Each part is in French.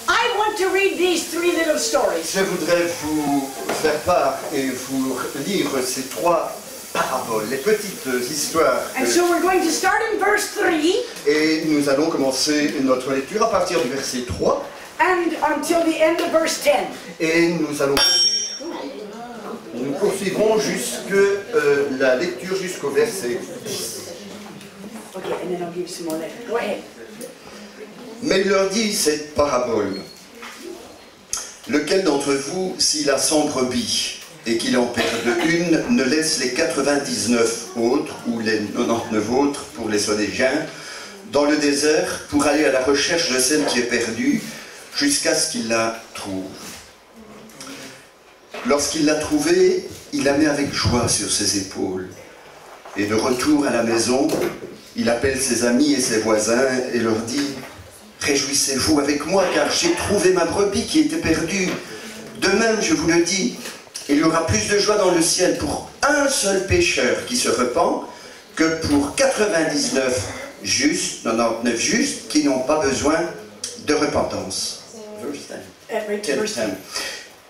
I want to read these three little stories. Je voudrais vous faire part et vous lire ces trois paraboles, les petites histoires. And so we're going to start in verse 3 Et nous allons commencer notre lecture à partir du verset 3. and until the end of verse 10. Et nous poursuivrons la lecture jusqu'au verset 10. Okay, and then I'll give you some more later. Go ahead. Mais il leur dit cette parabole. Lequel d'entre vous, s'il a 100 brebis et qu'il en perde une, ne laisse les 99 autres ou les 99 autres pour les Sonégiens dans le désert pour aller à la recherche de celle qui est perdue jusqu'à ce qu'il la trouve. Lorsqu'il l'a trouvée, il la met avec joie sur ses épaules. Et de retour à la maison, il appelle ses amis et ses voisins et leur dit « Réjouissez-vous avec moi, car j'ai trouvé ma brebis qui était perdue. De même, je vous le dis, il y aura plus de joie dans le ciel pour un seul pécheur qui se repent que pour 99 justes qui n'ont pas besoin de repentance. »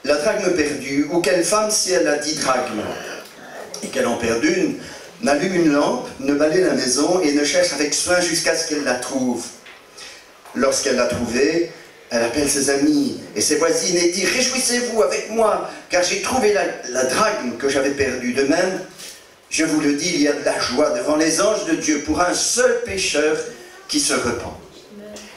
La drachme perdue, ou quelle femme, si elle a 10 drachmes et qu'elle en perd une, n'allume une lampe, ne balaye la maison et ne cherche avec soin jusqu'à ce qu'elle la trouve. Lorsqu'elle l'a trouvée, elle appelle ses amis et ses voisines et dit « Réjouissez-vous avec moi, car j'ai trouvé la drachme que j'avais perdue. De même, je vous le dis, il y a de la joie devant les anges de Dieu pour un seul pécheur qui se repent. »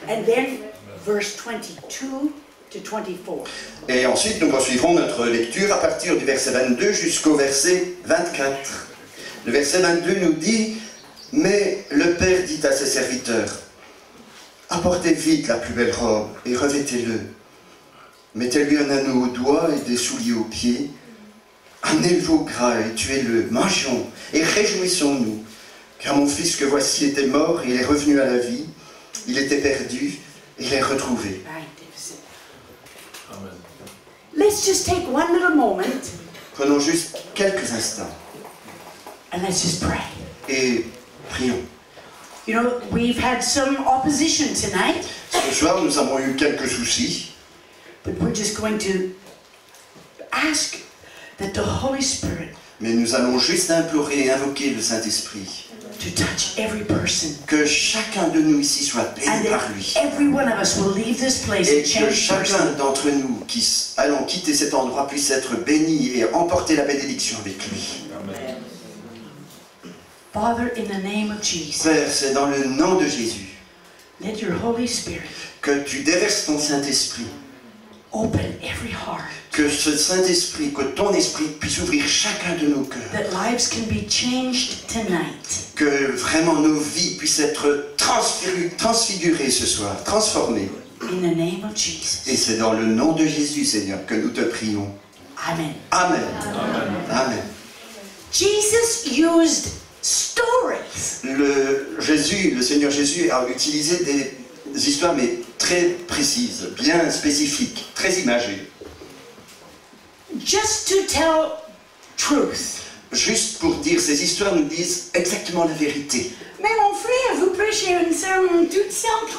And then verse 22 to 24. Et ensuite, nous poursuivrons notre lecture à partir du verset 22 jusqu'au verset 24. Le verset 22 nous dit « Mais le Père dit à ses serviteurs, apportez vite la plus belle robe et revêtez-le. Mettez-lui un anneau au doigt et des souliers aux pieds. Amenez-le au gras et tuez-le. Mangeons et réjouissons-nous. Car mon fils que voici était mort et il est revenu à la vie. Il était perdu et il est retrouvé. » Let's just take one little moment Prenons juste quelques instants and let's just pray. et prions. You know, we've had some opposition tonight, Ce soir, nous avons eu quelques soucis, but we're just going to ask that the Holy Spirit mais nous allons juste implorer et invoquer le Saint-Esprit. to touch every person. Que chacun de nous ici soit béni And par that lui. every one of us will leave this place Et a que changed chacun person. d'entre nous qui allons quitter cet endroit puisse être béni et emporter la bénédiction avec lui. Father, in the name of Jesus, Père, c'est dans le nom de Jésus let your Holy Spirit que tu déverses ton Saint-Esprit. open every heart, Que ce Saint-Esprit, que ton Esprit puisse ouvrir chacun de nos cœurs. that lives can be changed tonight. Que vraiment nos vies puissent être transfigurées ce soir, transformées. In the name of Et Jesus. c'est dans le nom de Jésus, Seigneur, que nous te prions. Amen. Amen. Amen. Jesus used stories Le Seigneur Jésus a utilisé des histoires, mais très précises, bien spécifiques, très imagées. just to tell truth. Juste pour dire, ces histoires nous disent exactement la vérité. Mais mon frère, vous prêchez un sermon toute simple.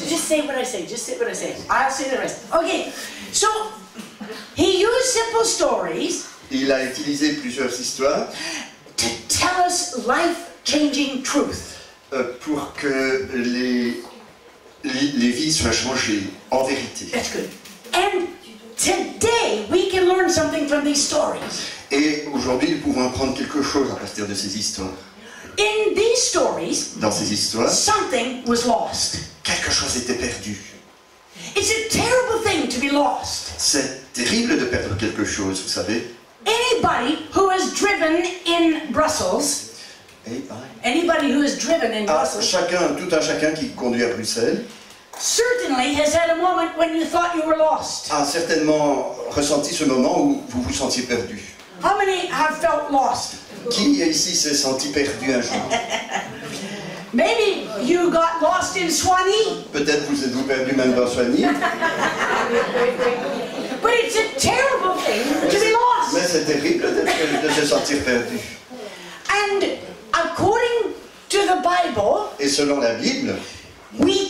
Just say what I say, just say what I say. I'll say the rest. Okay, so he used simple stories Il a utilisé plusieurs histoires to tell us life-changing truth. pour que les vies soient changées en vérité. That's good. And today we can learn something from these stories. Et aujourd'hui, nous pouvons apprendre quelque chose à partir de ces histoires. In these stories, Dans ces histoires, something was lost. quelque chose était perdu. It's a terrible thing to be lost. C'est terrible de perdre quelque chose, vous savez. Anybody who has driven in Brussels, anybody who has driven in Brussels, Tout un chacun qui conduit à Bruxelles certainly has had a moment when you thought you were lost. a certainement ressenti ce moment où vous vous sentiez perdu. How many have felt lost? Qui ici s'est senti perdu un jour? Maybe you got lost in Swanee, Peut-être vous êtes-vous perdu même dans Soigny, but it's a terrible thing to be lost. mais c'est terrible de se sentir perdu. And according to the Bible, Et selon la Bible, we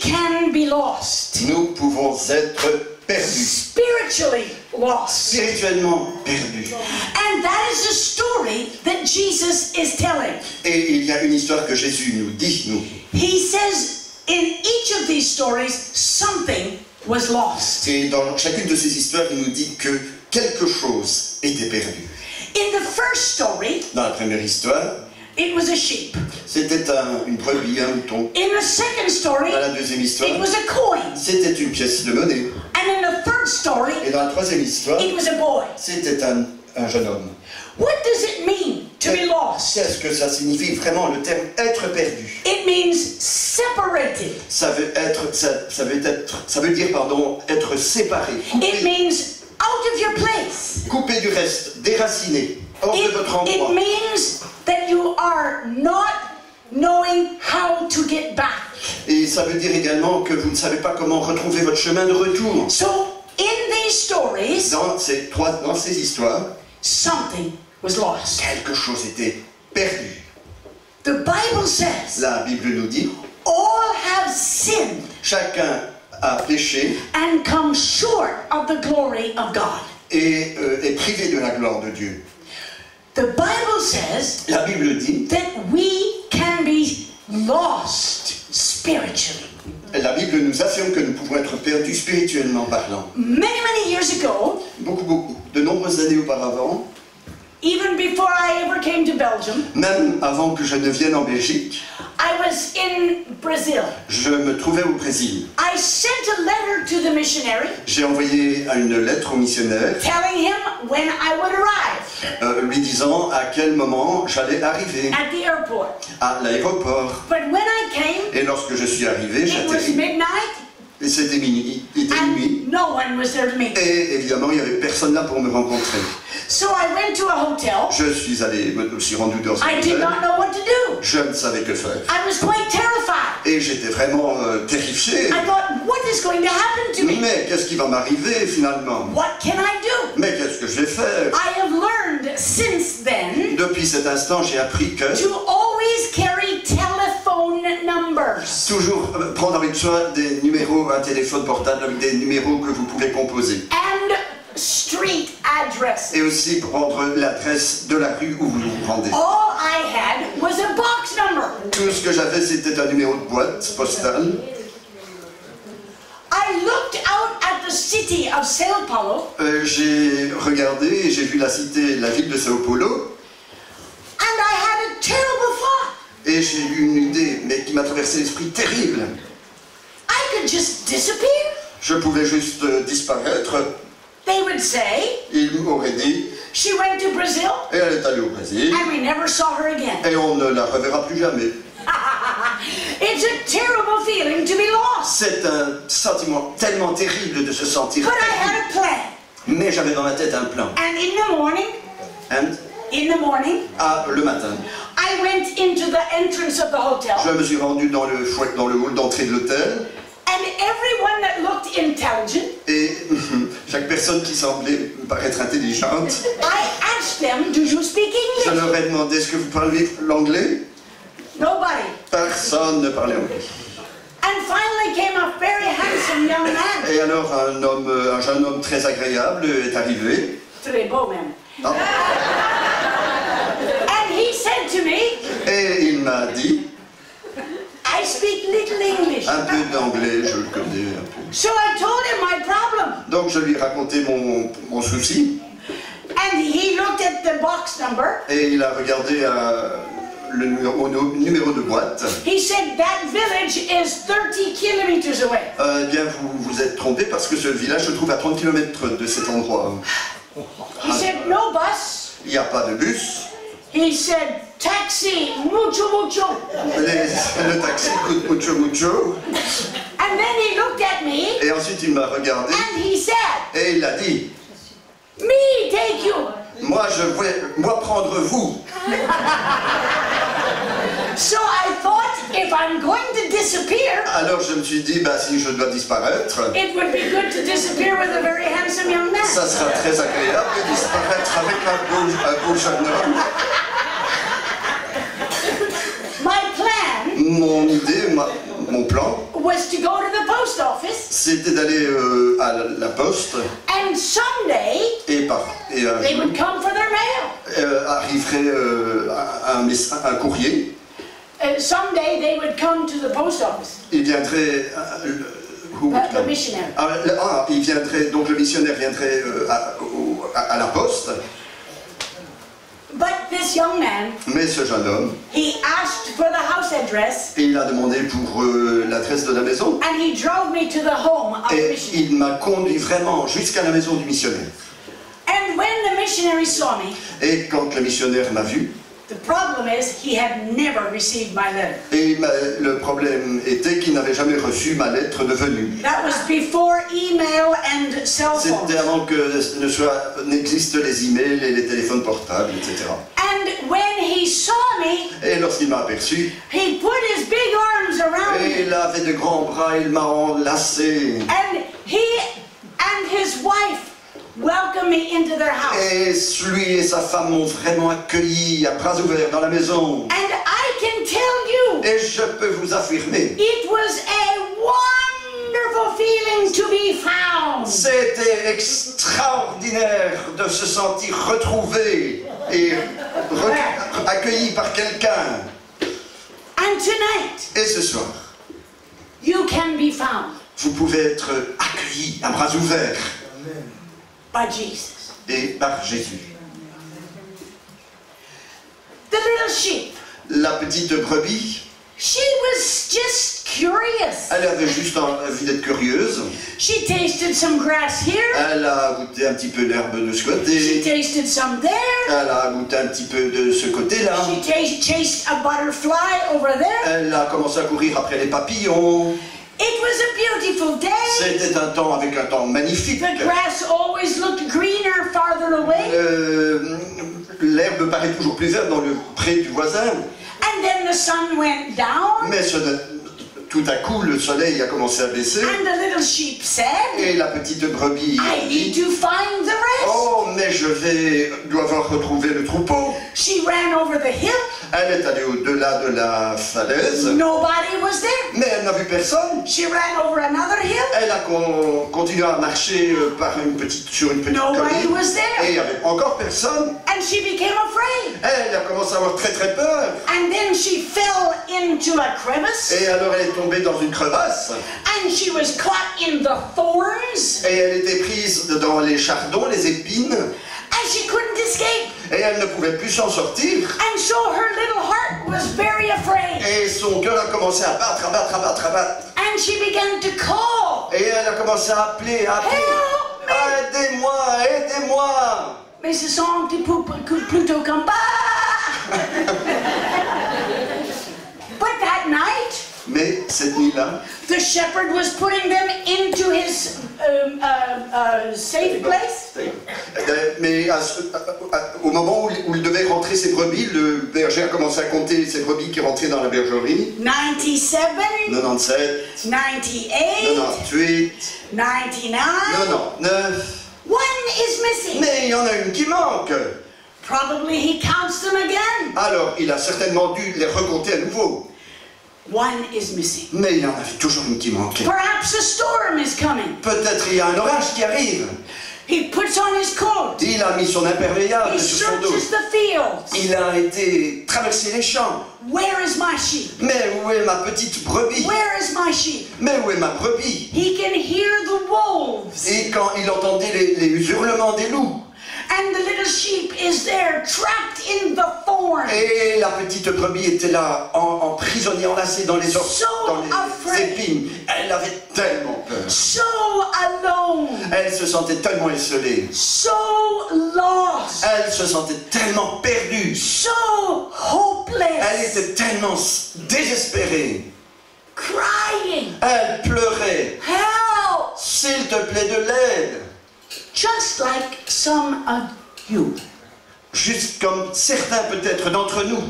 lost. Nous pouvons être perdus. Spiritually lost. Spirituellement perdus. And that is the story that Jesus is telling. Et il y a une histoire que Jésus nous dit, nous. He says in each of these stories, something was lost. Et dans chacune de ces histoires, il nous dit que quelque chose était perdu. In the first story, Dans la première histoire, it was a sheep. c'était une brebis, un mouton. In the second story, Dans la deuxième histoire, it was a coin. c'était une pièce de monnaie. And in the third story, Et dans la troisième histoire, it was a boy. c'était un jeune homme. What does it mean to be lost? Qu'est-ce que ça signifie vraiment le terme être perdu? It means separated. Ça veut dire être séparé, It means out of your place. coupé du reste, déraciné, hors de votre It endroit. means that you are not knowing how to get back. Et ça veut dire également que vous ne savez pas comment retrouver votre chemin de retour. So, in these stories, Dans ces histoires, something was lost. quelque chose était perdu. The Bible says, La Bible nous dit, all have sinned chacun a péché and come short of the glory of God. et est privé de la gloire de Dieu. The Bible says La Bible dit, that we can be lost spiritually. la Bible nous affirme que nous pouvons être perdus spirituellement parlant. Many years ago, De nombreuses années auparavant, even before I ever came to Belgium, même avant que je ne vienne en Belgique, I was in Brazil. je me trouvais au Brésil. I sent a letter to the missionary J'ai envoyé une lettre au missionnaire telling him when I would arrive lui disant à quel moment j'allais arriver at the airport. à l'aéroport. But when I came, Et lorsque je suis arrivé, it was j'atterris. midnight Et c'était minuit. and no one was there to meet me. Et évidemment, il n'y avait personne là pour me rencontrer. So I went to a hotel. Je suis rendu dans un I did hôtel. not know what to do. Je ne savais que faire. I was quite terrified. Et j'étais vraiment terrifié. I thought, what is going to happen to me? Mais qu'est-ce qui va m'arriver finalement? What can I do? Mais qu'est-ce que je vais faire? I have learned since then Depuis cet instant, j'ai appris que to always carry telephone numbers. toujours prendre avec soi des numéros, un téléphone portable avec des numéros que vous pouvez composer. And street addresses. Et aussi prendre l'adresse de la rue où vous vous rendez. All I had was a box number. Tout ce que j'avais, c'était un numéro de boîte postale. I looked out at the city of Sao Paulo J'ai regardé et j'ai vu la ville de Sao Paulo. and I had a terrible thought. Et j'ai eu une idée, mais qui m'a traversé l'esprit terrible. I could just disappear. Je pouvais juste disparaître. They would say, Il m'aurait dit, she went to Brazil et elle est allée au Brésil, and we never saw her again. et on ne la reverra plus jamais. It's a terrible feeling to be lost. C'est un sentiment tellement terrible de se sentir But I perdu. had a plan. Mais j'avais dans ma tête un plan. And in the morning, Le matin, I went into the entrance of the hotel. je me suis rendu dans le hall d'entrée de l'hôtel. And everyone that looked intelligent, Et chaque personne qui semblait paraître intelligente, I asked them, do you speak je English? leur ai demandé, est-ce que vous parlez l'anglais? Nobody. Personne ne parlait anglais. And finally came a very handsome young man. Et alors un jeune homme très agréable est arrivé. Très beau même. Ah. And he said to me, Et il m'a dit, I speak little English. un peu d'anglais, je le connais un peu. So I told him my problem. Donc je lui ai raconté mon souci. And he looked at the box number. Et il a regardé le numéro de boîte. He said that village is 30 kilometers away. Eh bien, vous êtes trompé parce que ce village se trouve à 30 km de cet endroit. He said no bus. Il n'y a pas de bus. He said taxi, mucho, mucho. Le taxi coûte mucho, mucho. And then he looked at me Et ensuite, il m'a regardé and he said, et il a dit, me take you. moi prendre vous. So I thought if I'm going to disappear, Alors je me suis dit, si je dois disparaître, it would be good to disappear with a very handsome young man. ça sera très agréable de disparaître avec un beau jeune homme. My plan Mon idée, mon plan, was to go to the post office. C'était d'aller à la poste. And someday, et un they jour, would come for their mail. arriverait un courrier. Someday they would come to the post office. Il viendrait. The missionary. Il viendrait, donc le missionnaire viendrait à la poste. But this young man, Mais ce jeune homme, he asked for the house address. Et il a demandé pour l'adresse de la maison. And he drove me to the home of the Et missionary. il m'a conduit vraiment jusqu'à la maison du missionnaire. And when the missionary saw me, Et quand le missionnaire m'a vu, the problem is he had never received my letter. et le problème était qu'il n'avait jamais reçu ma lettre de venue. That was before email and cell phones. C'était avant que n'existent les emails et les téléphones portables, etc. And when he saw me, Et lorsqu'il m'a aperçu, he put his big arms around et me. il avait de grands bras, il m'a enlacé. And he and his wife welcomed me into their house. Et lui et sa femme m'ont vraiment accueilli à bras ouverts dans la maison. And I can tell you, Et je peux vous affirmer, it was a wonderful feeling to be found. c'était extraordinaire de se sentir retrouvé et accueilli par quelqu'un. And tonight, Et ce soir, you can be found vous pouvez être accueilli à bras ouverts by Jesus. et par Jésus. The little sheep, La petite brebis, she was just curious. elle avait juste envie d'être curieuse. She tasted some grass here. Elle a goûté un petit peu l'herbe de ce She côté. tasted some there. Elle a goûté un petit peu de ce côté-là. She chased a butterfly over there. Elle a commencé à courir après les papillons. It was a beautiful day. C'était un temps avec un temps magnifique. The grass always looked greener farther away. L'herbe paraît toujours plus verte dans le pré du voisin. And then the sun went down. Mais tout à coup, le soleil a commencé à baisser. And the little sheep said, Et la petite brebis a I need dit, to find the rest. oh, mais dois avoir retrouvé le troupeau. She ran over the hill. Elle est allée au-delà de la falaise. Nobody was there. Mais elle n'a vu personne. She ran over another hill. Elle a continué à marcher sur une petite Nobody colline. was there. Et il n'y avait encore personne. And she became afraid. Elle a commencé à avoir très très peur. And then she fell into a crevice. Et alors elle est tombée dans une crevasse. And she was caught in the thorns. Et elle était prise dans les chardons, les épines. And she couldn't escape. Et elle ne pouvait plus s'en sortir. And so her little heart was very afraid. Et son cœur a commencé à battre. And she began to call. Et elle a commencé à appeler. Help me. Aidez-moi. Mais ce sont plutôt comme bah. But that night, Mais cette nuit-là, the shepherd was putting them into his safe place. mais au moment où il devait rentrer ses brebis, le berger a commencé à compter ses brebis qui rentraient dans la bergerie. 97, 97, 98, 98, 99. 99. One is missing. Mais il y en a une qui manque. Probably he counts them again. Alors, il a certainement dû les recompter à nouveau. One is missing. Mais il y en avait toujours une qui manquait. Perhaps a storm is coming. Peut-être il y a un orage qui arrive. He puts on his coat. Il a mis son imperméable He sur son dos. searches the fields. Il a été traverser les champs. Where is my sheep? Mais où est ma petite brebis? Where is my sheep? Mais où est ma brebis? He can hear the wolves. Et quand il entendait les hurlements des loups, And the little sheep is there, trapped in the thorns. et la petite brebis était là, emprisonnée, enlacée dans les épines. Elle avait tellement peur. So alone. Elle se sentait tellement esselée. So lost. Elle se sentait tellement perdue. So hopeless. Elle était tellement désespérée. Crying. Elle pleurait. Help. S'il te plaît, de l'aide. Just like some of you. Juste comme certains peut-être d'entre nous.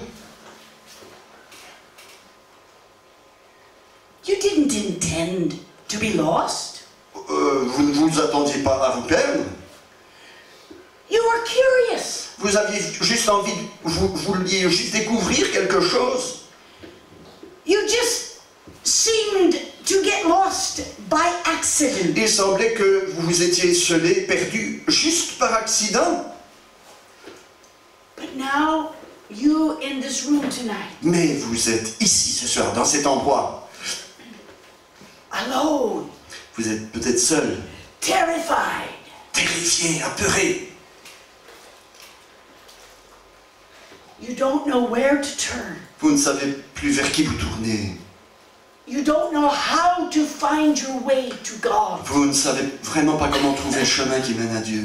You didn't intend to be lost. Vous ne vous attendiez pas à vous perdre. You were curious. Vous aviez juste envie, vous vouliez juste découvrir quelque chose. You just seemed to get by accident. Il semblait que vous vous étiez esselé, perdu, juste par accident. But now, you in this room tonight. Mais vous êtes ici ce soir, dans cet endroit. Alone. Vous êtes peut-être seul. Terrified. Terrifié, apeuré. You don't know where to turn. Vous ne savez plus vers qui vous tourner. You don't know how to find your way to God. Vous ne savez vraiment pas comment trouver le chemin qui mène à Dieu.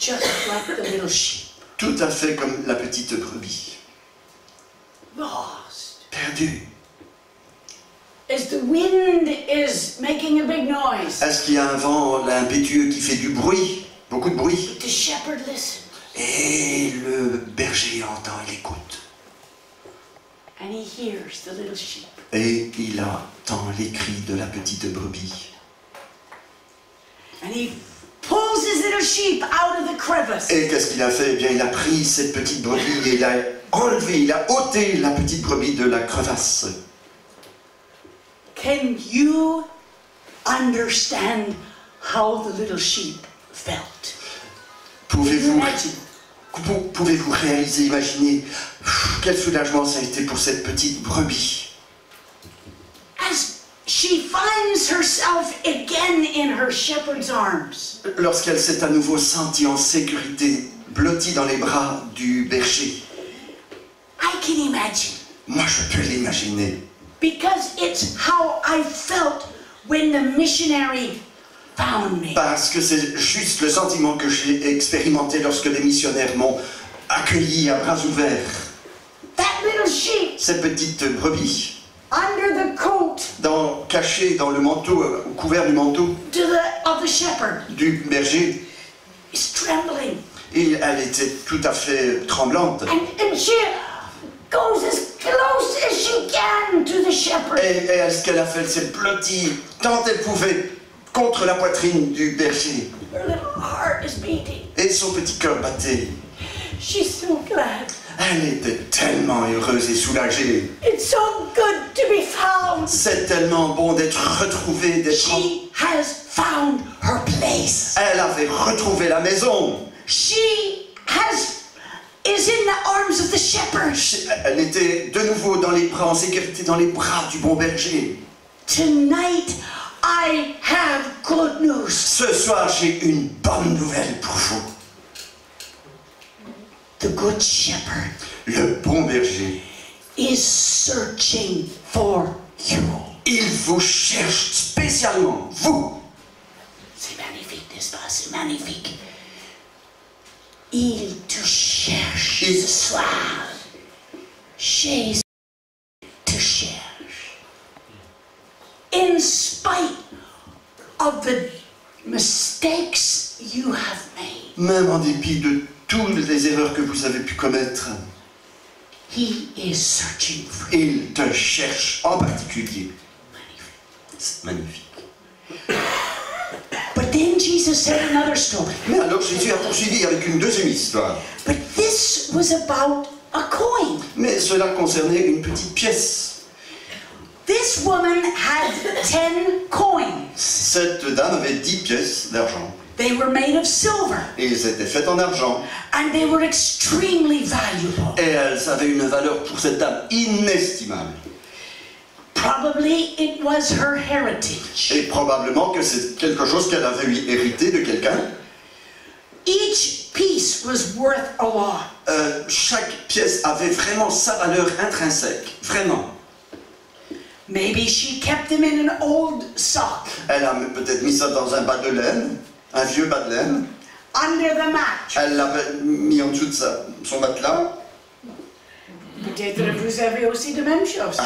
Just like the little sheep. Tout à fait comme la petite brebis. Lost. Perdue. As the wind is making a big noise. Est-ce qu'il y a un vent impétueux qui fait du bruit? Beaucoup de bruit. The shepherd listens. Et le berger entend, il écoute. And he hears the little sheep. Et il entend les cris de la petite brebis. And he pulls his little sheep out of the crevice. Et qu'est-ce qu'il a fait? Eh bien, il a pris cette petite brebis et il a enlevé, il a ôté la petite brebis de la crevasse. Can you understand how the little sheep felt? Pouvez-vous réaliser, imaginer quel soulagement ça a été pour cette petite brebis? As she finds herself again in her shepherd's arms. Lorsqu'elle s'est à nouveau sentie en sécurité, blottie dans les bras du berger. I can imagine. Moi, je peux l'imaginer. Because it's how I felt when the missionary found me. Parce que c'est juste le sentiment que j'ai expérimenté lorsque les missionnaires m'ont accueilli à bras ouverts. That little sheep. Cette petite brebis. Under the coat. Cachée dans le manteau, au couvert du manteau. Of the shepherd. Du berger. Is trembling. Et elle était tout à fait tremblante. And she goes as close as she can to the shepherd. Et ce qu'elle a fait, elle s'est blottie tant elle pouvait contre la poitrine du berger. Her little heart is beating. Et son petit cœur battait. She's so glad. Elle était tellement heureuse et soulagée. It's so good to be found. C'est tellement bon d'être retrouvée, She has found her place. Elle avait retrouvé la maison. Is in the arms of the shepherd. Elle était de nouveau dans les bras, en sécurité dans les bras du bon berger. Tonight, I have good news. Ce soir, j'ai une bonne nouvelle pour vous. The good shepherd. Le bon berger is searching for you. Il vous cherche spécialement, vous. C'est magnifique, n'est-ce pas? C'est magnifique. Il te cherche ce soir. Jésus te cherche. In spite of the mistakes you have made. Même en dépit de toutes les erreurs que vous avez pu commettre. He is searching for you. Il te cherche en particulier. C'est magnifique. But then Jesus said another story. Mais alors Jésus a poursuivi avec une deuxième histoire. But this was about a coin. Mais cela concernait une petite pièce. This woman had 10 coins. Cette dame avait 10 pièces d'argent. They were made of silver. Et ils étaient faits en argent. And they were extremely valuable. Et elles avaient une valeur pour cette dame inestimable. Probably it was her heritage. Et probablement que c'est quelque chose qu'elle avait hérité de quelqu'un. Each piece was worth a lot. Chaque pièce avait vraiment sa valeur intrinsèque, vraiment. Maybe she kept them in an old sock. Elle a peut-être mis ça dans un bas de laine, un vieux bas de laine. Under the mat. Elle l'avait mis en dessous de son matelas. Peut-être vous avez aussi de même chose.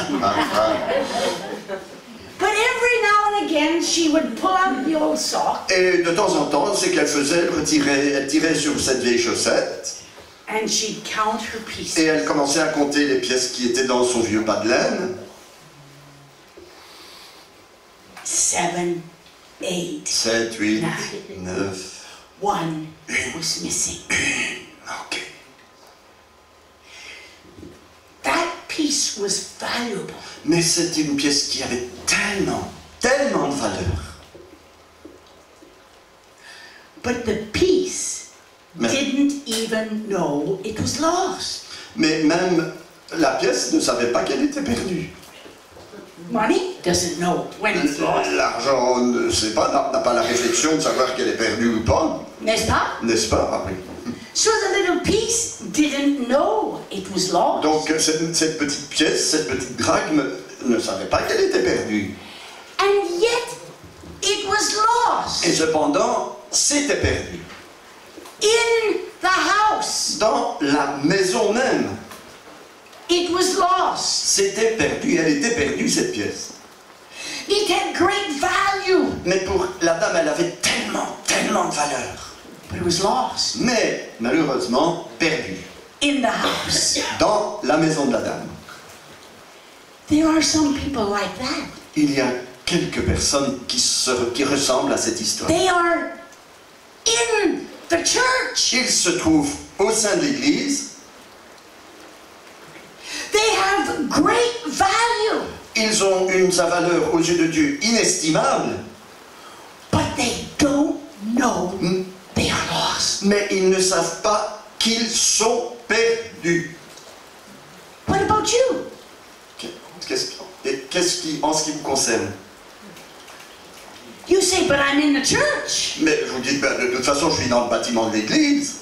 But every now and again she would pull out the old sock. Et de temps en temps, ce qu'elle faisait, elle tirait sur cette vieille chaussette. And she'd count her pieces. Et elle commençait à compter les pièces qui étaient dans son vieux bas de laine. 7, 8, 7, 8, 9. One was missing. Ok. That piece was valuable. Mais c'était une pièce qui avait tellement de valeur. But the piece didn't even know it was lost. Mais même la pièce ne savait pas qu'elle était perdue. Money doesn't know when it's lost. L'argent ne sait pas, n'a pas la réflexion de savoir qu'elle est perdue ou pas. N'est-ce pas? N'est-ce pas? Ah, oui. So the little piece didn't know it was lost. Donc cette petite pièce, cette petite drachme ne savait pas qu'elle était perdue. And yet it was lost. Et cependant, c'était perdu. In the house. Dans la maison même. It was lost. C'était perdu, elle était perdue cette pièce. It had great value. Mais pour la dame, elle avait tellement de valeur. But it was lost. Mais malheureusement, perdue. In the house. Dans la maison de la dame. There are some people like that. Il y a quelques personnes qui ressemblent à cette histoire. They are in the church. Ils se trouvent au sein de l'Église. They have great value. Ils ont une valeur aux yeux de Dieu inestimable. But they don't know they are lost. Mais ils ne savent pas qu'ils sont perdus. What about you? Qu'est-ce qui, en ce qui vous concerne? You say, but I'm in the church. Mais vous dites, ben, de toute façon, je suis dans le bâtiment de l'église.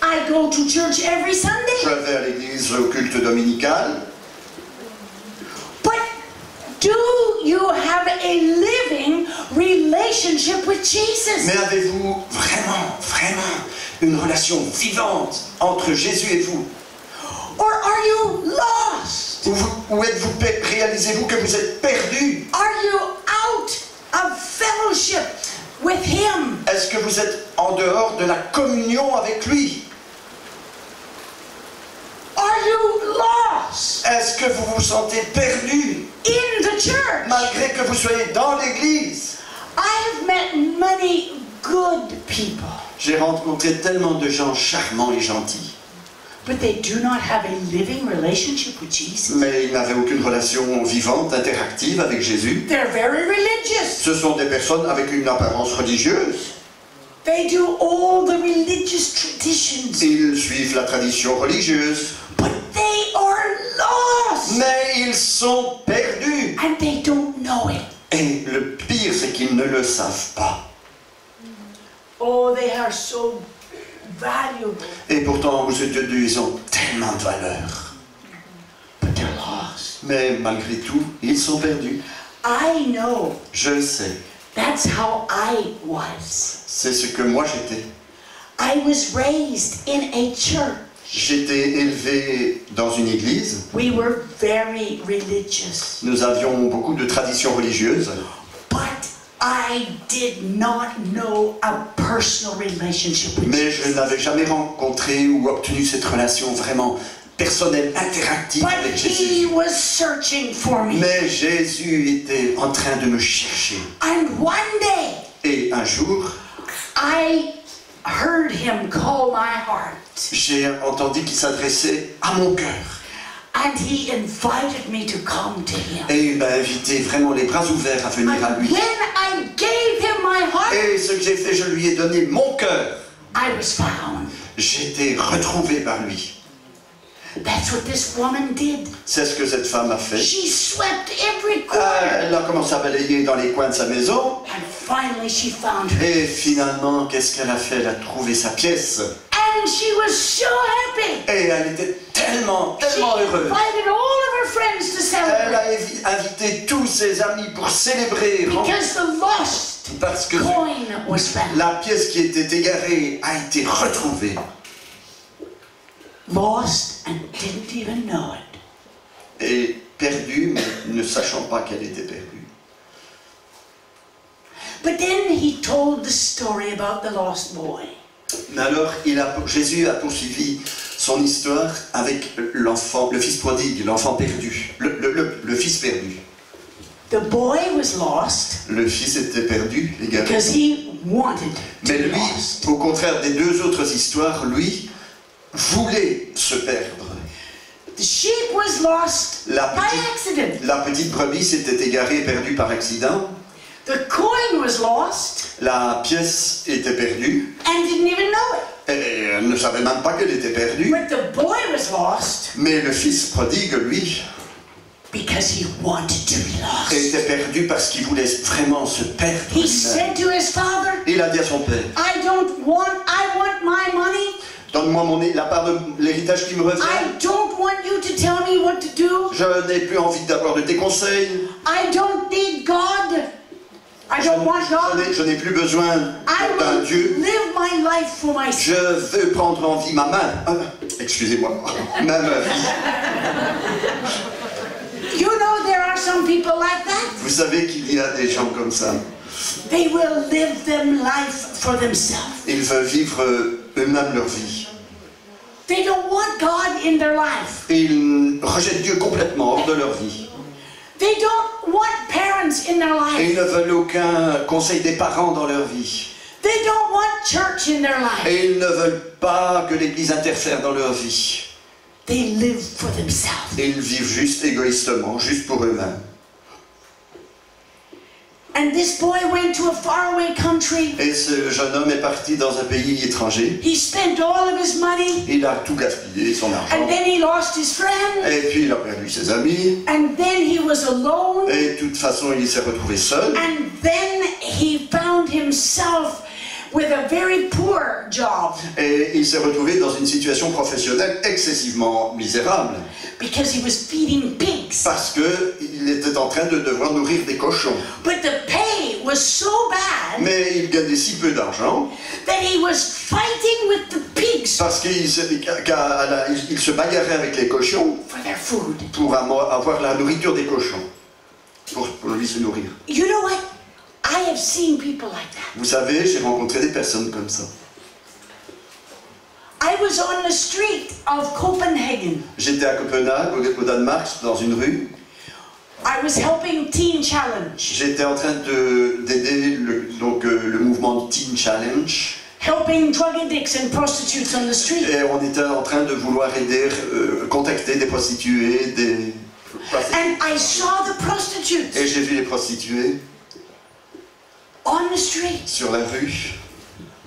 I go to church every Sunday. Je vais à l'église au culte dominical. But do you have a living relationship with Jesus? Mais avez-vous vraiment une relation vivante entre Jésus et vous? Or are you lost? Ou êtes-vous, réalisez-vous que vous êtes perdu? Are you out of fellowship with Him? Est-ce que vous êtes en dehors de la communion avec lui? Are you lost? Est-ce que vous vous sentez perdu In the church? malgré que vous soyez dans l'église? I have met many good people. J'ai rencontré tellement de gens charmants et gentils. But they do not have a living relationship with Jesus. Mais ils n'avaient aucune relation vivante, interactive avec Jésus. They're very religious. Ce sont des personnes avec une apparence religieuse. They do all the religious traditions. Ils suivent la tradition religieuse. But they are lost. Mais ils sont perdus. And they don't know it. Et le pire, c'est qu'ils ne le savent pas. Oh, they are so valuable. Et pourtant, aux yeux de Dieu, ils ont tellement de valeur. But they're lost. Mais malgré tout, ils sont perdus. I know. Je sais. That's how I was. C'est ce que moi j'étais. I was raised in a church. J'étais élevé dans une église. We were very religious. Nous avions beaucoup de traditions religieuses. But I did not know a personal relationship with Mais Jesus. je n'avais jamais rencontré ou obtenu cette relation vraiment personnelle, interactive But avec He Jésus. was searching for me. Mais Jésus était en train de me chercher. And one day, Et un jour, I heard Him call my heart. j'ai entendu qu'il s'adressait à mon cœur. And He invited me to come to Him. Et il m'a invité vraiment les bras ouverts à venir à And lui. when I gave Him my heart, Et ce que j'ai fait, je lui ai donné mon cœur. I was found. J'ai été retrouvé par lui. That's what this woman did. C'est ce que cette femme a fait. She swept every corner. Elle a commencé à balayer dans les coins de sa maison. And finally she found her. Et finalement, qu'est-ce qu'elle a fait? Elle a trouvé sa pièce. And she was so happy. Et elle était tellement She heureuse. invited all of her friends to Elle celebrate. a invité tous ses amis pour célébrer. Because the lost Parce que coin was found. la pièce qui était égarée a été retrouvée. Lost and didn't even know it. Et perdue, mais ne sachant pas qu'elle était perdue. But then he told the story about the lost boy. Mais alors, Jésus a poursuivi son histoire avec l'enfant, le fils prodigue, l'enfant perdu, le fils perdu. The boy was lost Le fils était perdu, égaré. because he wanted to Mais be lui, lost. au contraire des deux autres histoires, lui, voulait se perdre. The sheep was lost by accident. La petite brebis s'était égarée et perdue par accident. The coin was lost. La pièce était perdue. And didn't even know it. Et elle ne savait même pas qu'elle était perdue. But the boy was lost. Mais le fils prodigue, lui, because he wanted to be lost. était perdu parce qu'il voulait vraiment se perdre. He said to his father, Il a dit à son père, I want my money. donne-moi la part de l'héritage qui me revient. I don't want you to tell me what to do. Je n'ai plus envie d'avoir de tes conseils. I don't need God. I don't want God. Je n'ai plus besoin d'un Dieu. Live my life for myself. Je veux prendre en vie ma main. Excusez-moi. Ma main. You know there are some people like that. Vous savez qu'il y a des gens comme ça. They will live them life for themselves. Ils veulent vivre eux-mêmes leur vie. They don't want God in their life. Et ils rejettent Dieu complètement hors de leur vie. They don't want parents in their Et life. ils ne veulent aucun conseil des parents dans leur vie. They don't want church in their life. Et ils ne veulent pas que l'Église interfère dans leur vie. They live for themselves. Et ils vivent juste égoïstement, juste pour eux-mêmes. And this boy went to a faraway country. Et ce jeune homme est parti dans un pays étranger. He spent all of his money. Il a tout gaspillé, son argent. And then he lost his friend. Et puis il a perdu ses amis. And then he was alone. Et de toute façon, il s'est retrouvé seul. And then he found himself with a very poor job. Et il s'est retrouvé dans une situation professionnelle excessivement misérable. Because he was feeding pigs. Parce qu'il était en train de devoir nourrir des cochons. But the pay was so bad Mais il gagnait si peu d'argent. that he was fighting with the pigs Parce qu'il se bagarrait avec les cochons for their food. pour avoir la nourriture des cochons. Pour lui se nourrir. You know what? I have seen people like that. Vous savez, j'ai rencontré des personnes comme ça. I was on the street of Copenhagen. J'étais à Copenhague, au Danemark, dans une rue. I was helping Teen Challenge, J'étais en train d'aider le mouvement Teen Challenge. helping drug addicts and prostitutes on the street. Et on était en train de vouloir aider, contacter des prostituées, And I saw the prostitutes Et j'ai vu les prostituées on the street sur la rue,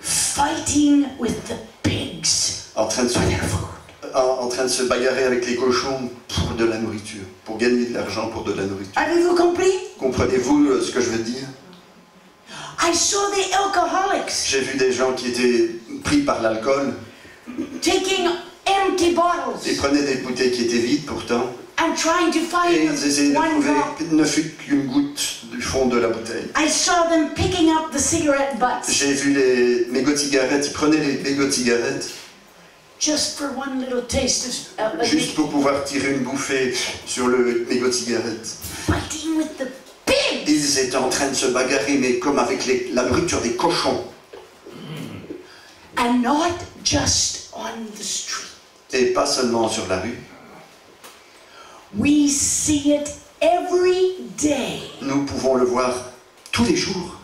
fighting with the pigs en train de se bagarrer avec les cochons pour de la nourriture, pour gagner de l'argent pour de la nourriture. Avez-vous compris? Comprenez-vous ce que je veux dire? I saw the alcoholics J'ai vu des gens qui étaient pris par l'alcool. taking empty Ils bottles prenaient des bouteilles qui étaient vides pourtant. and trying to Et find ils essayaient de one trouver drop. ne fut qu'une goutte du fond de la bouteille. I saw them picking up the cigarette butts J'ai vu les mégots de cigarettes, ils prenaient les mégots de cigarettes just for one little taste of juste pour pouvoir tirer une bouffée sur le mégot de cigarette. fighting with the pigs. Ils étaient en train de se bagarrer, mais comme avec la nourriture des cochons. And not just on the street. Et pas seulement sur la rue. We see it every day. Nous pouvons le voir tous les jours.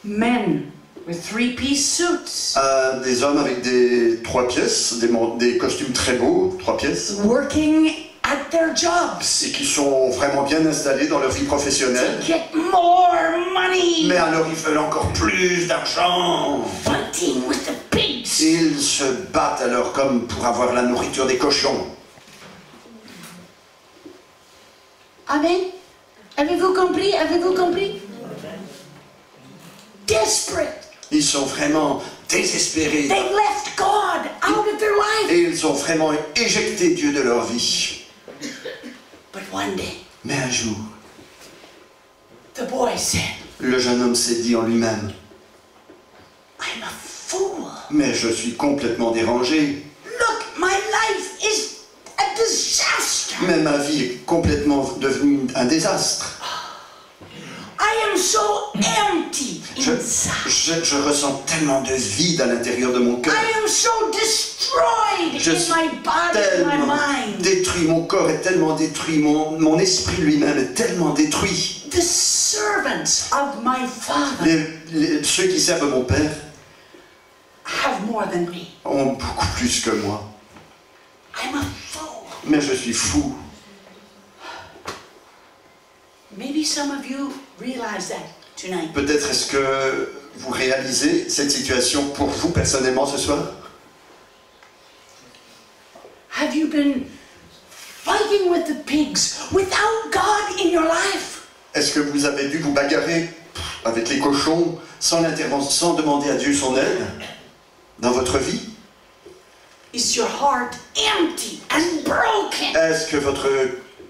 Men with three-piece suits Des hommes avec des 3 pièces, des costumes très beaux, 3 pièces, working at their jobs et qui sont vraiment bien installés dans leur vie to professionnelle. get more money. Mais alors ils veulent encore plus d'argent. Fighting with the pigs. Ils se battent alors comme pour avoir la nourriture des cochons. Amen. Avez-vous compris? Avez-vous compris? Desperate. Ils sont vraiment désespérés. They left God out of their life. Et ils ont vraiment éjecté Dieu de leur vie. But one day, Mais un jour, the boy said, le jeune homme s'est dit en lui-même, I'm a fool. mais je suis complètement dérangé. Look, my life is a disaster. Mais ma vie est complètement devenue un désastre. I am so empty inside. Je ressens tellement de vide à l'intérieur de mon cœur. I am so destroyed Je in suis my body and my tellement mind. détruit, mon corps est tellement détruit, mon esprit lui-même est tellement détruit. The servants of my father Ceux qui servent mon Père have more than me. ont beaucoup plus que moi. I'm a fool. Mais je suis fou. Maybe some of you realize that tonight. Peut-être est-ce que vous réalisez cette situation pour vous personnellement ce soir? Have you been fighting with the pigs without God in your life? Est-ce que vous avez dû vous bagarrer avec les cochons sans l'intervention, sans demander à Dieu son aide dans votre vie? Is your heart empty and broken? Est-ce que votre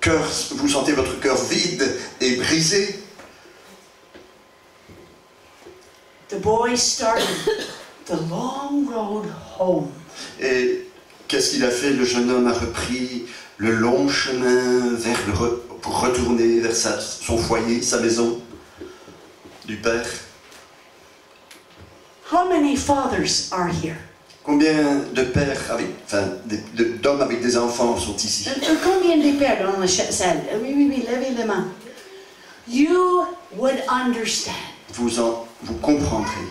cœur, vous sentez votre cœur vide et brisé? The boy started the long road home. Et qu'est-ce qu'il a fait? Le jeune homme a repris le long chemin pour retourner vers son foyer, sa maison du Père. How many fathers are here? Combien de pères, d'hommes avec des enfants sont ici? Combien de pères dans la salle? Oui, levez les mains. You would understand. Vous comprendrez.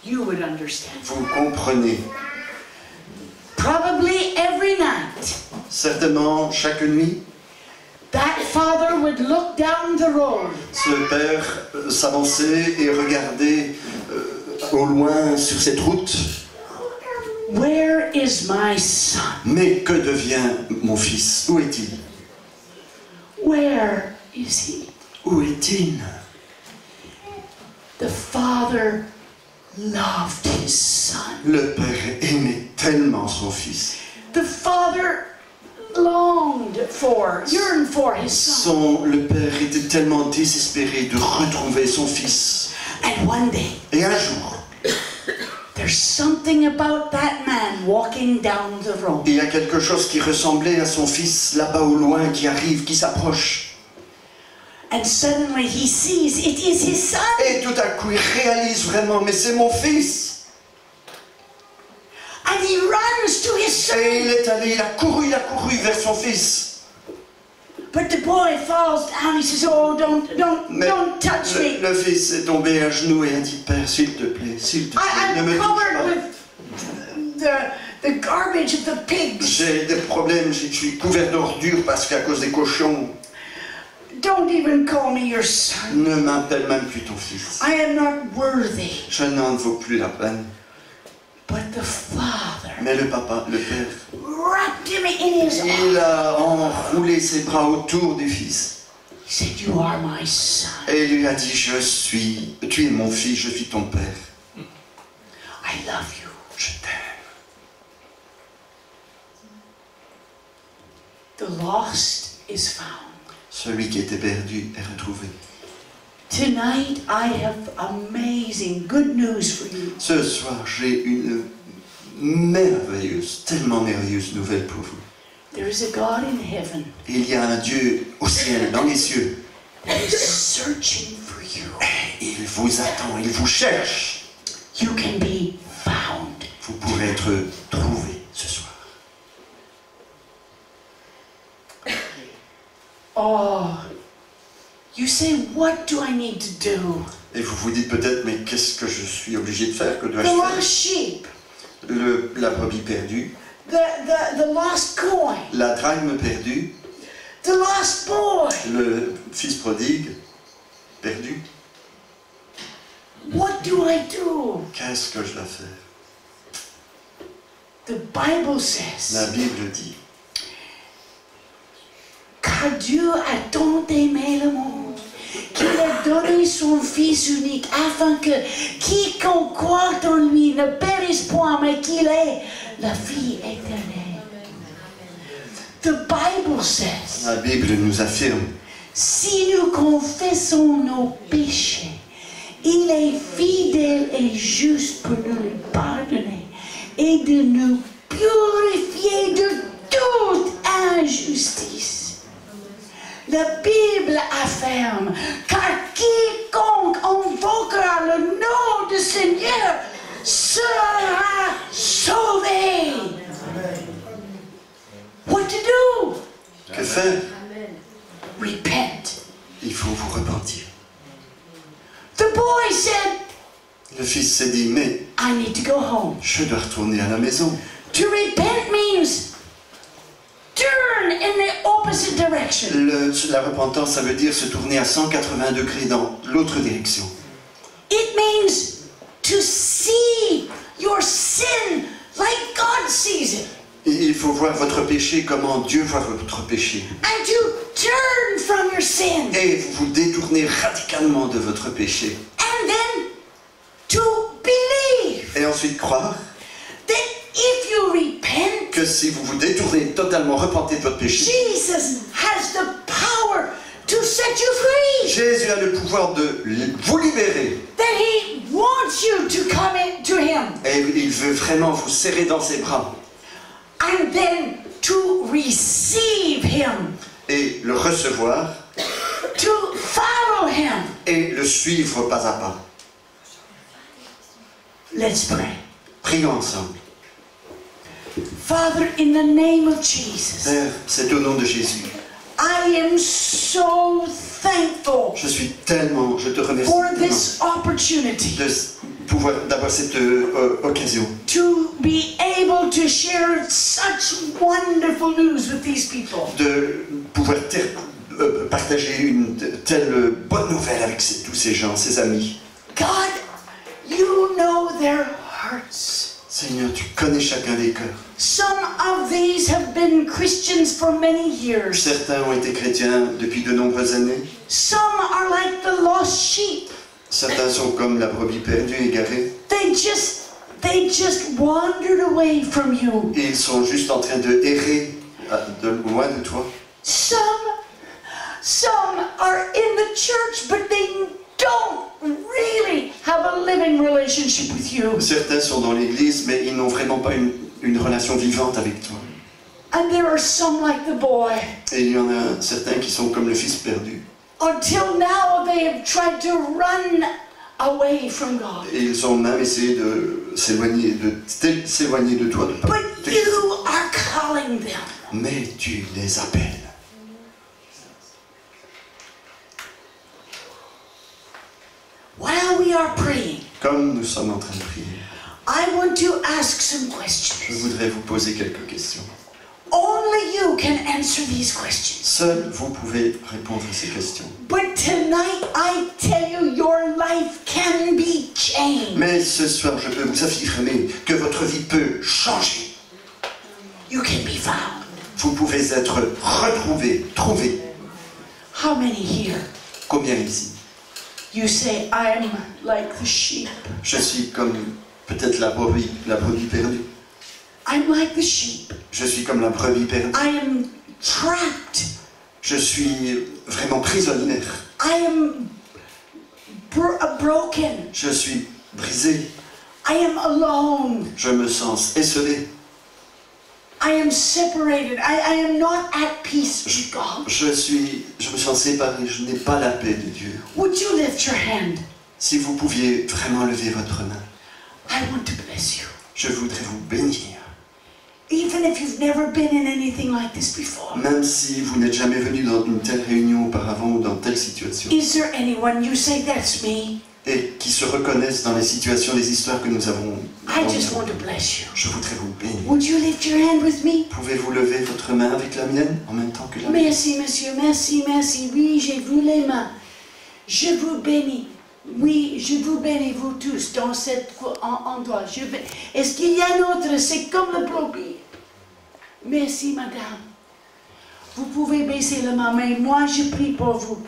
You would understand. Vous comprenez. Probably every night. Certainement, chaque nuit, that father would look down the road. Ce père s'avançait et regardait au loin sur cette route. Where is my son? Mais que devient mon fils? Où est-il? Where is he? Où est-il? The father loved his son. Le père aimait tellement son fils. The father yearned for his son. Le père était tellement désespéré de retrouver son fils. And one day, et un jour, there's something about that man walking down the road. Il y a quelque chose qui ressemblait à son fils là-bas au loin qui arrive, qui s'approche. And suddenly he sees it is his son. Et tout à coup, il réalise vraiment, mais c'est mon fils. And he runs to his son. Et il est allé, il a couru vers son fils. But the boy falls down. He says, "Oh, don't touch me." Le fils est tombé à genoux et a dit, Père, s'il te plaît, ne me touche pas. With the garbage of the pigs. J'ai des problèmes, je suis couvert d'ordures parce qu'à cause des cochons. Don't even call me your son. Ne m'appelle même plus ton fils. I am not worthy. Je n'en vaux plus la peine. But the father. Mais le papa, le père, wrapped him in his arms. Il a enroulé ses bras autour du fils. He said, "You are my son." Et il lui a dit, tu es mon fils, je suis ton père. I love you. Je t'aime. The lost is found. Celui qui était perdu est retrouvé. Tonight I have amazing good news for you. Ce soir, j'ai une tellement merveilleuse nouvelle pour vous. There is a God in heaven. Il y a un Dieu au ciel, dans les cieux. That is searching for you. Il vous attend, il vous cherche. You can be found. Vous pourrez être trouvé ce soir. Oh, you say, what do I need to do? Et vous vous dites peut-être, mais qu'est-ce que je suis obligé de faire? Que The dois-je lost faire? sheep. La brebis perdue. The lost coin. La drachme perdue. The lost boy. Le fils prodigue perdu. What do I do? Qu'est-ce que je dois faire? The Bible says. La Bible dit. Car Dieu a tant aimé le monde qu'il a donné son Fils unique afin que quiconque croit en lui ne périsse point mais qu'il ait la vie éternelle. The Bible says. La Bible nous affirme. Si nous confessons nos péchés, il est fidèle et juste pour nous les pardonner et de nous purifier de toute injustice. La Bible affirme, car quiconque invoquera le nom du Seigneur sera sauvé. What to do? Que faire? Repent. Il faut vous repentir. The boy said, Le fils s'est dit, mais I need to go home. je dois retourner à la maison. To repent means turn in the opposite direction. La repentance, ça veut dire se tourner à 180 degrés dans l'autre direction. It means to see your sin like God sees it. Et il faut voir votre péché comment Dieu voit votre péché. And to turn from your sin. Et vous vous détournez radicalement de votre péché. And then to believe. Et ensuite croire That if you repent, que si vous vous détournez totalement, repentez de votre péché, Jesus has the power to set you free. Jésus a le pouvoir de vous libérer. That He wants you to come to Him. Et il veut vraiment vous serrer dans ses bras. And then to receive Him. Et le recevoir. To follow Him. Et le suivre pas à pas. Let's pray. Prions ensemble. Father, in the name of Jesus, Père, c'est au nom de Jésus. I am so thankful Je te remercie for this opportunity d'avoir cette occasion. to be able to share such wonderful news with these people. De pouvoir partager une telle bonne nouvelle avec tous ces gens, ces amis. God, you know their hearts. Seigneur, tu connais chacun des cœurs. Some of these have been Christians for many years. Certains ont été chrétiens depuis de nombreuses années. Some are like the lost sheep. Certains sont comme la brebis perdue, égarée. They just wandered away from you. Et ils sont juste en train de errer loin de toi. Some are in the church, but they don't really have a living relationship with you. Certains sont dans l'église, mais ils n'ont vraiment pas une relation vivante avec toi. And there are some like the boy. Et il y en a certains qui sont comme le fils perdu. Until now, they have tried to run away from God. Et ils ont même essayé de s'éloigner de toi. But you are calling them. Mais tu les appelles. While we are praying, Comme nous sommes en train de prier, I want to ask some je questions. voudrais vous poser quelques questions. Only you can answer these questions. Seul vous pouvez répondre à ces questions. But tonight, I tell you, your life can be changed. Mais ce soir, je peux vous affirmer que votre vie peut changer. You can be found. Vous pouvez être retrouvé, trouvé. How many here? Combien ici? You say, I'm like the sheep. Je suis comme peut-être la brebis perdue. I'm like the sheep. Je suis comme la brebis perdue. I am trapped. Je suis vraiment prisonnière. I am broken. Je suis brisée. I am alone. Je me sens esselée. I am separated. I am not at peace with God. Je me sens séparée. Je n'ai pas la paix de Dieu. Would you lift your hand? Si vous pouviez vraiment lever votre main, I want to bless you. je voudrais vous bénir. Even if you've never been in anything like this before. Même si vous n'êtes jamais venu dans une telle réunion auparavant ou dans telle situation. Is there anyone you say that's me? Et qui se reconnaissent dans les situations, les histoires que nous avons. I just want to bless you. Je voudrais vous bénir. Would you lift your hand with me? Pouvez-vous lever votre main avec la mienne en même temps que la mienne? Merci, monsieur. Merci, merci. Oui, j'ai vu les mains. Je vous bénis. Oui, je vous bénis, vous tous, dans cet endroit. Est-ce qu'il y a un autre? C'est comme le brebis. Merci, madame. Vous pouvez baisser la main, mais moi, je prie pour vous.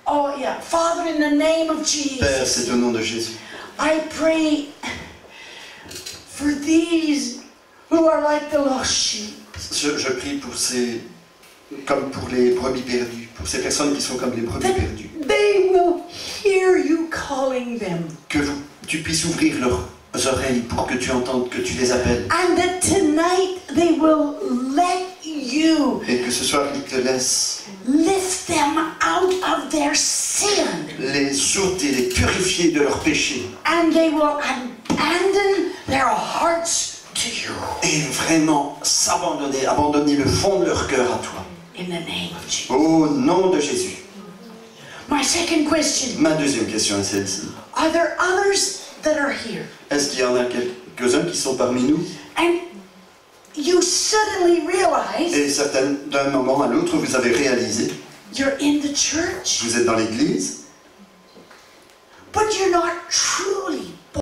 Oh, yeah. Father, in the name of Jesus. Père, c'est au nom de Jésus. I pray for these who are like the lost sheep. Je prie pour comme pour les brebis perdues, pour ces personnes qui sont comme les brebis perdues. They will hear you calling them. Que tu puisses ouvrir leurs oreilles pour que tu entendes, que tu les appelles. And that tonight they will let you Et que ce soir, ils te laissent lift them out of their sin. les ôter, les purifier de leurs péchés. And they will abandon their hearts to you. Et vraiment abandonner le fond de leur cœur à toi. In the name of Jesus. Au nom de Jésus. My second question. Ma deuxième question est celle-ci. Are there others that are here? Est-ce qu'il y en a quelques-uns qui sont parmi nous? And you suddenly realize Et d'un moment à l'autre, vous avez réalisé, you're in the church, vous êtes dans l'église, but you're not truly born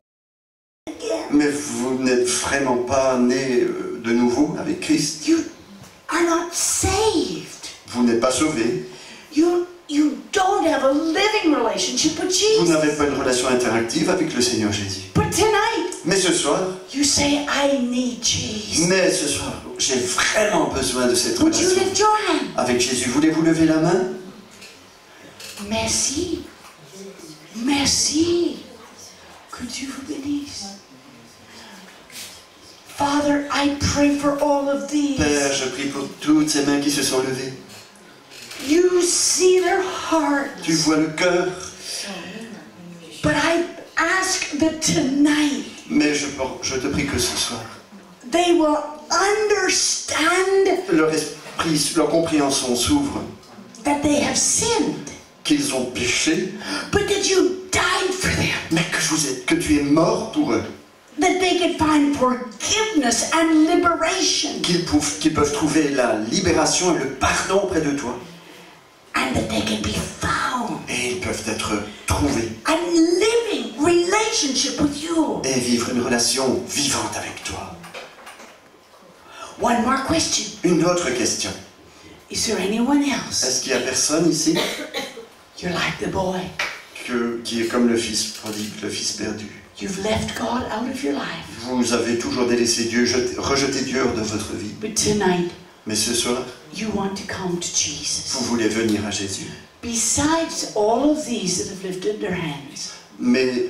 again. mais vous n'êtes vraiment pas né de nouveau avec Christ. You are not saved. Vous n'êtes pas sauvé. You don't have a living relationship with Vous Jesus. n'avez pas une relation interactive avec le Seigneur Jésus. But tonight, Mais ce soir, you say, I need Jesus. j'ai vraiment besoin de cette Would you relation lift your hand? avec Jésus. Voulez-vous lever la main? Merci. Merci. Que Dieu vous bénisse. Father, I pray for all of these. Père, je prie pour toutes ces mains qui se sont levées. You see their hearts. Tu vois le cœur. But I ask that tonight Mais je te prie que ce soir, they will understand leur esprit, leur compréhension s'ouvre, that they have sinned, qu'ils ont péché, but that you died for them. mais que tu es mort pour eux, That they can find forgiveness and liberation. qu'ils peuvent trouver la libération et le pardon auprès de toi. And that they can be found. Et ils peuvent être trouvés And living relationship with you. et vivre une relation vivante avec toi. One more question. Une autre question. Is there anyone else? Est-ce qu'il y a personne ici You're like the boy. qui est comme le fils prodigue, le fils perdu? You've left God out of your life. Vous avez toujours délaissé Dieu, rejeté Dieu hors de votre vie. But tonight, Mais ce soir, you want to come to Jesus. vous voulez venir à Jésus. Besides all of these that have lifted their hands, Mais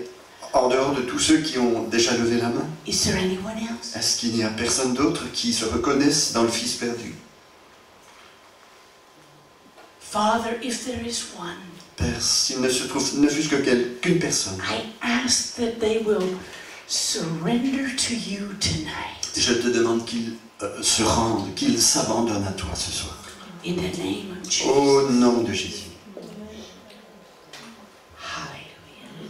en dehors de tous ceux qui ont déjà levé la main, is there anyone else? est-ce qu'il n'y a personne d'autre qui se reconnaisse dans le Fils perdu? Father, if there is one, Père, s'il ne se trouve ne fût-ce qu'une personne, I ask that they will surrender to you tonight. je te demande qu'ils se rendent, qu'ils s'abandonnent à toi ce soir. In the name of Jesus. Au nom de Jésus. Hallelujah.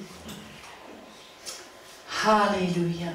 Hallelujah.